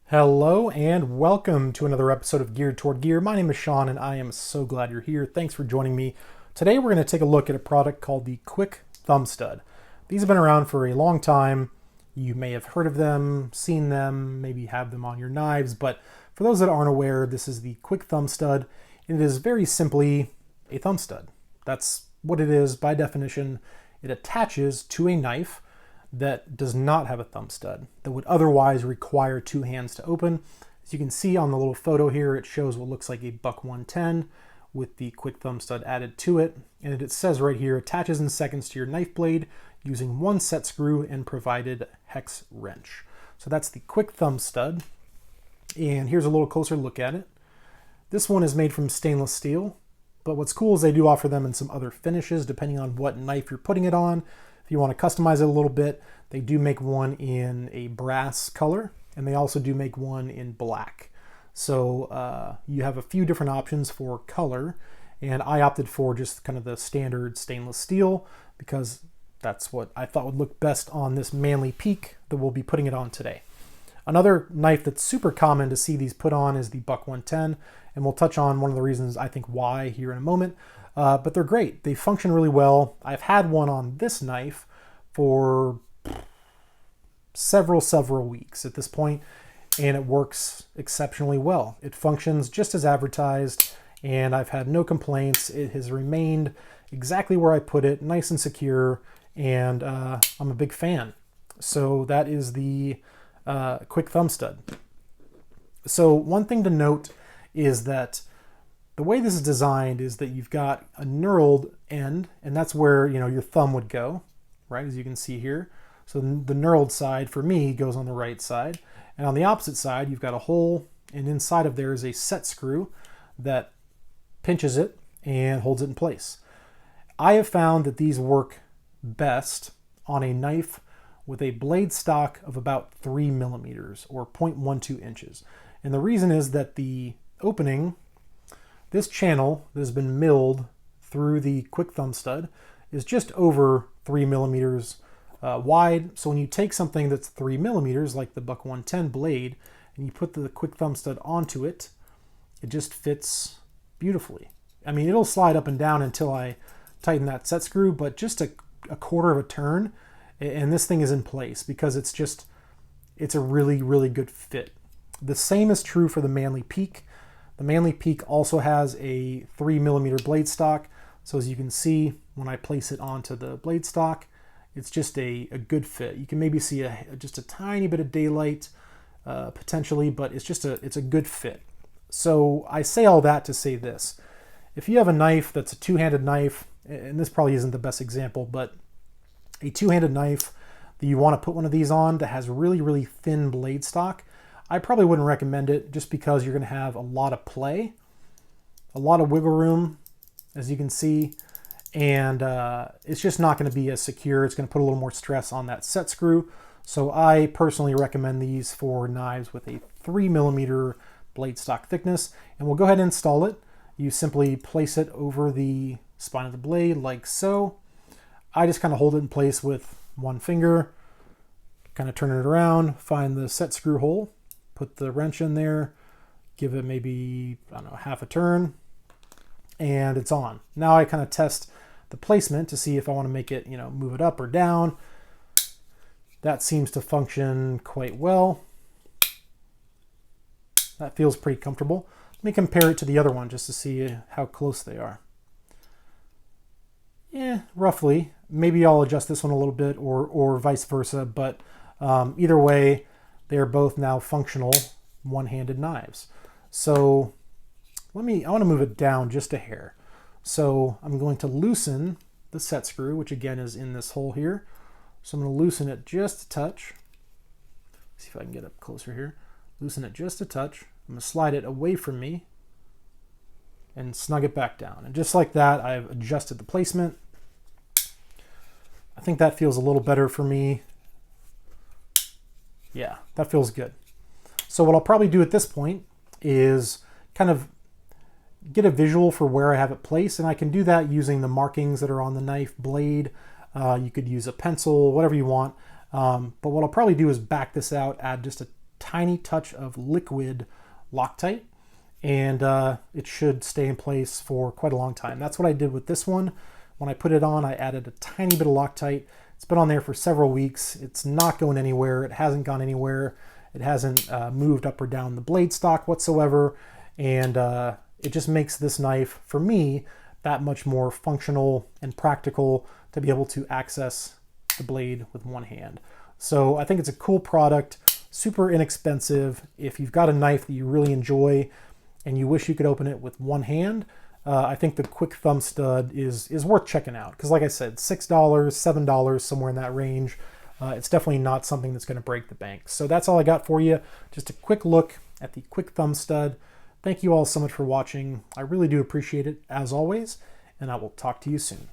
Hello and welcome to another episode of Geared Toward Gear. My name is Sean and I am so glad you're here. Thanks for joining me. Today we're going to take a look at a product called the Kwik Thumb Stud. These have been around for a long time. You may have heard of them, seen them, maybe have them on your knives, but for those that aren't aware, this is the Kwik Thumb Stud, and it is very simply a thumb stud. That's what it is by definition. It attaches to a knife that does not have a thumb stud, that would otherwise require two hands to open. As you can see on the little photo here, it shows what looks like a buck 110 with the Kwik Thumb Stud added to it. And it says right here, attaches in seconds to your knife blade using one set screw and provided hex wrench. So that's the Kwik Thumb Stud. And here's a little closer look at it. This one is made from stainless steel, but what's cool is they do offer them in some other finishes depending on what knife you're putting it on. If you want to customize it a little bit, they do make one in a brass color, and they also do make one in black. So you have a few different options for color, and I opted for just kind of the standard stainless steel because that's what I thought would look best on this manly peak that we'll be putting it on today. Another knife that's super common to see these put on is the buck 110, and we'll touch on one of the reasons I think why here in a moment. But they're great. They function really well. I've had one on this knife for several weeks at this point, and it works exceptionally well. It functions just as advertised, and I've had no complaints. It has remained exactly where I put it, nice and secure, and I'm a big fan. So that is the Kwik Thumb Stud. So one thing to note is that the way this is designed is that you've got a knurled end, and that's where your thumb would go, right, as you can see here. So the knurled side for me goes on the right side, and on the opposite side you've got a hole, and inside of there is a set screw that pinches it and holds it in place. I have found that these work best on a knife with a blade stock of about 3 millimeters or 0.12 inches. And the reason is that the opening, this channel that has been milled through the Kwik Thumb Stud, is just over 3 millimeters wide. So when you take something that's 3 millimeters, like the buck 110 blade, and you put the Kwik Thumb Stud onto it, it just fits beautifully. I mean, it'll slide up and down until I tighten that set screw, but just a quarter of a turn, and this thing is in place because it's a really good fit. The same is true for the Manly Peak. The Manly Peak also has a 3 millimeter blade stock. So as you can see, when I place it onto the blade stock, it's just a good fit. You can maybe see just a tiny bit of daylight potentially, but it's a good fit. So I say all that to say this. If you have a knife that's a two-handed knife, and this probably isn't the best example, but a two-handed knife that you want to put one of these on that has really thin blade stock, I probably wouldn't recommend it just because you're going to have a lot of play, a lot of wiggle room, as you can see, and it's just not going to be as secure. It's going to put a little more stress on that set screw. So I personally recommend these for knives with a 3 millimeter blade stock thickness, and we'll go ahead and install it. You simply place it over the spine of the blade like so. I just kind of hold it in place with one finger, kind of turn it around, find the set screw hole, put the wrench in there, give it maybe, I don't know, half a turn, and it's on. Now I kind of test the placement to see if I want to make it, move it up or down. That seems to function quite well. That feels pretty comfortable. Let me compare it to the other one just to see how close they are. Yeah, roughly. Maybe I'll adjust this one a little bit or vice versa, but either way, they're both now functional one-handed knives. So I want to move it down just a hair. So I'm going to loosen the set screw, which again is in this hole here. So I'm going to loosen it just a touch. See if I can get up closer here. Loosen it just a touch. I'm going to slide it away from me and snug it back down. And just like that, I've adjusted the placement. I think that feels a little better for me. Yeah, that feels good. So what I'll probably do at this point is kind of get a visual for where I have it placed, and I can do that using the markings that are on the knife blade. You could use a pencil, whatever you want. But what I'll probably do is back this out, add just a tiny touch of liquid Loctite, and it should stay in place for quite a long time. That's what I did with this one. When I put it on, I added a tiny bit of Loctite. It's been on there for several weeks. It's not going anywhere. It hasn't gone anywhere. It hasn't moved up or down the blade stock whatsoever, and it just makes this knife, for me, that much more functional and practical to be able to access the blade with one hand. So I think it's a cool product, super inexpensive. If you've got a knife that you really enjoy and you wish you could open it with one hand, I think the Kwik Thumb Stud is worth checking out. Because like I said, $6, $7, somewhere in that range. It's definitely not something that's going to break the bank. So that's all I got for you. Just a quick look at the Kwik Thumb Stud. Thank you all so much for watching. I really do appreciate it, as always, and I will talk to you soon.